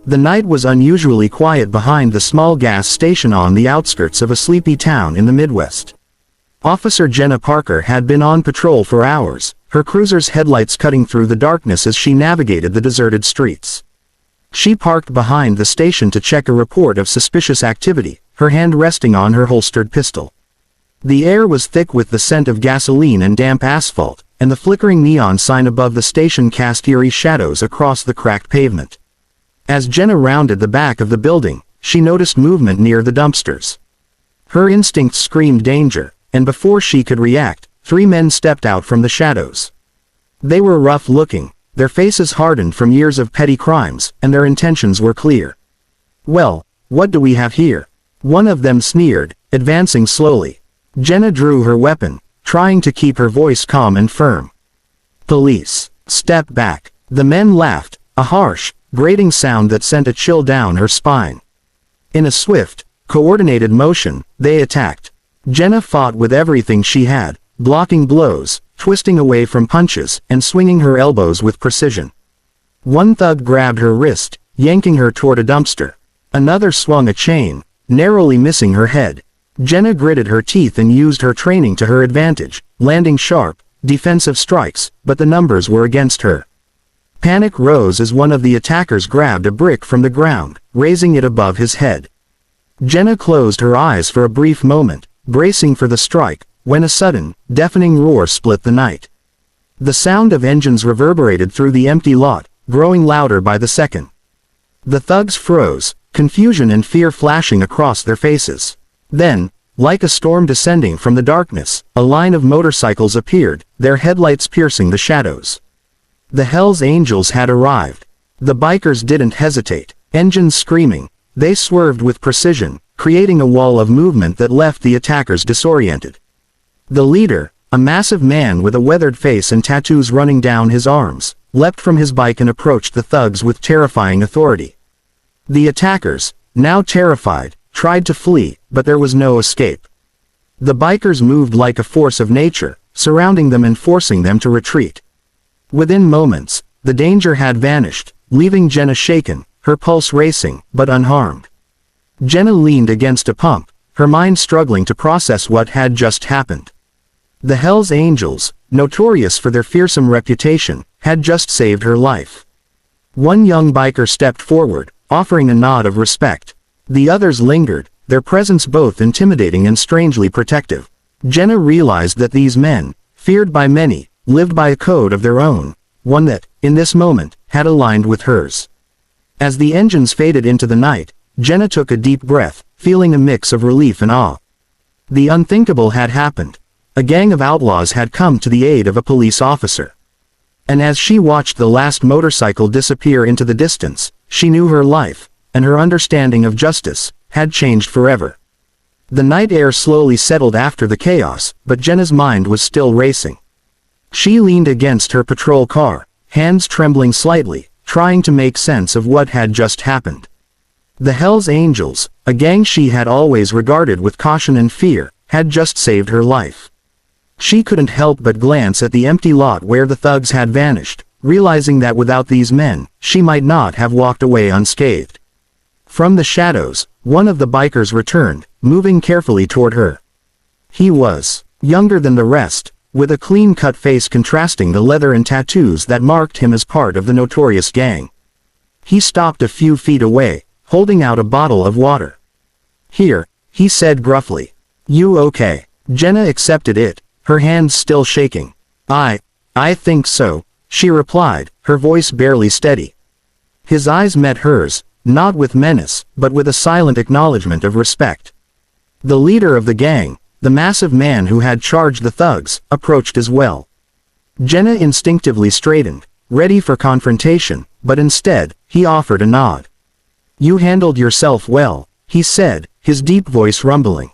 The night was unusually quiet behind the small gas station on the outskirts of a sleepy town in the Midwest. Officer Jenna Parker had been on patrol for hours, her cruiser's headlights cutting through the darkness as she navigated the deserted streets. She parked behind the station to check a report of suspicious activity, her hand resting on her holstered pistol. The air was thick with the scent of gasoline and damp asphalt, and the flickering neon sign above the station cast eerie shadows across the cracked pavement. As Jenna rounded the back of the building, she noticed movement near the dumpsters. Her instincts screamed danger, and before she could react, 3 men stepped out from the shadows. They were rough-looking, their faces hardened from years of petty crimes, and their intentions were clear. "Well, what do we have here?" one of them sneered, advancing slowly. Jenna drew her weapon, trying to keep her voice calm and firm. "Police. Step back." The men laughed, a harsh, grating sound that sent a chill down her spine. In a swift, coordinated motion, they attacked. Jenna fought with everything she had, blocking blows, twisting away from punches, and swinging her elbows with precision. One thug grabbed her wrist, yanking her toward a dumpster. Another swung a chain, narrowly missing her head. Jenna gritted her teeth and used her training to her advantage, landing sharp, defensive strikes, but the numbers were against her. Panic rose as one of the attackers grabbed a brick from the ground, raising it above his head. Jenna closed her eyes for a brief moment, bracing for the strike, when a sudden, deafening roar split the night. The sound of engines reverberated through the empty lot, growing louder by the second. The thugs froze, confusion and fear flashing across their faces. Then, like a storm descending from the darkness, a line of motorcycles appeared, their headlights piercing the shadows. The Hells Angels had arrived. The bikers didn't hesitate, engines screaming. They swerved with precision, creating a wall of movement that left the attackers disoriented. The leader, a massive man with a weathered face and tattoos running down his arms, leapt from his bike and approached the thugs with terrifying authority. The attackers, now terrified, tried to flee, but there was no escape. The bikers moved like a force of nature, surrounding them and forcing them to retreat. Within moments, the danger had vanished, leaving Jenna shaken, her pulse racing, but unharmed. Jenna leaned against a pump, her mind struggling to process what had just happened. The Hells Angels, notorious for their fearsome reputation, had just saved her life. One young biker stepped forward, offering a nod of respect. The others lingered, their presence both intimidating and strangely protective. Jenna realized that these men, feared by many, lived by a code of their own, one that, in this moment, had aligned with hers. As the engines faded into the night, Jenna took a deep breath, feeling a mix of relief and awe. The unthinkable had happened. A gang of outlaws had come to the aid of a police officer. And as she watched the last motorcycle disappear into the distance, she knew her life, and her understanding of justice, had changed forever. The night air slowly settled after the chaos, but Jenna's mind was still racing. She leaned against her patrol car, hands trembling slightly, trying to make sense of what had just happened. The Hells Angels, a gang she had always regarded with caution and fear, had just saved her life. She couldn't help but glance at the empty lot where the thugs had vanished, realizing that without these men, she might not have walked away unscathed. From the shadows, one of the bikers returned, moving carefully toward her. He was younger than the rest, with a clean-cut face contrasting the leather and tattoos that marked him as part of the notorious gang. He stopped a few feet away, holding out a bottle of water. "Here," he said gruffly. "You okay?" Jenna accepted it, her hands still shaking. I think so," she replied, her voice barely steady. His eyes met hers, not with menace, but with a silent acknowledgement of respect. The leader of the gang, the massive man who had charged the thugs, approached as well. Jenna instinctively straightened, ready for confrontation, but instead, he offered a nod. "You handled yourself well," he said, his deep voice rumbling.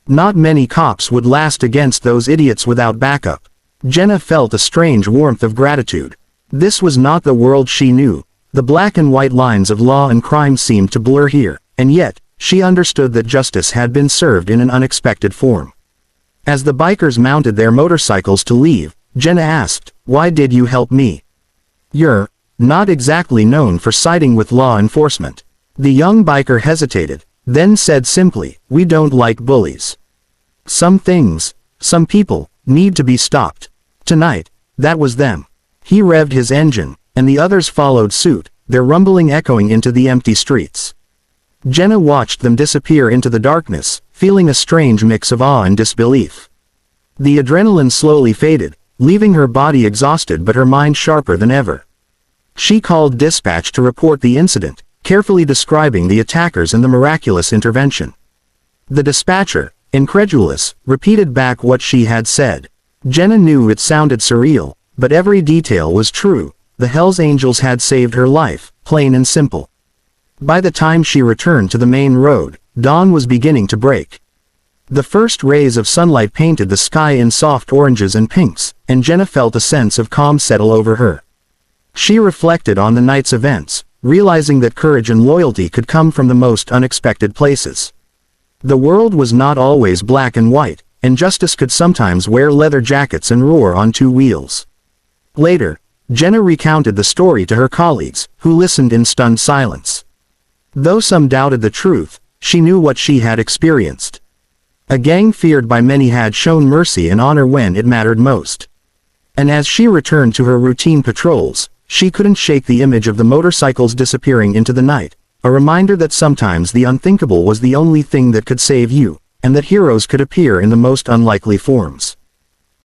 Not many cops would last against those idiots without backup. Jenna felt a strange warmth of gratitude. This was not the world she knew. The black and white lines of law and crime seemed to blur here, and yet, she understood that justice had been served in an unexpected form. As the bikers mounted their motorcycles to leave, Jenna asked, "Why did you help me?" not exactly known for siding with law enforcement. The young biker hesitated, then said simply, "We don't like bullies. Some things, some people, need to be stopped. Tonight, that was them." He revved his engine, and the others followed suit, their rumbling echoing into the empty streets. Jenna watched them disappear into the darkness, feeling a strange mix of awe and disbelief. The adrenaline slowly faded, leaving her body exhausted but her mind sharper than ever. She called dispatch to report the incident, carefully describing the attackers and the miraculous intervention. The dispatcher, incredulous, repeated back what she had said. Jenna knew it sounded surreal, but every detail was true. The Hells Angels had saved her life, plain and simple. By the time she returned to the main road, dawn was beginning to break. The first rays of sunlight painted the sky in soft oranges and pinks, and Jenna felt a sense of calm settle over her. She reflected on the night's events, realizing that courage and loyalty could come from the most unexpected places. The world was not always black and white, and justice could sometimes wear leather jackets and roar on two wheels. Later, Jenna recounted the story to her colleagues, who listened in stunned silence. Though some doubted the truth, she knew what she had experienced. A gang feared by many had shown mercy and honor when it mattered most. And as she returned to her routine patrols, she couldn't shake the image of the motorcycles disappearing into the night, a reminder that sometimes the unthinkable was the only thing that could save you, and that heroes could appear in the most unlikely forms.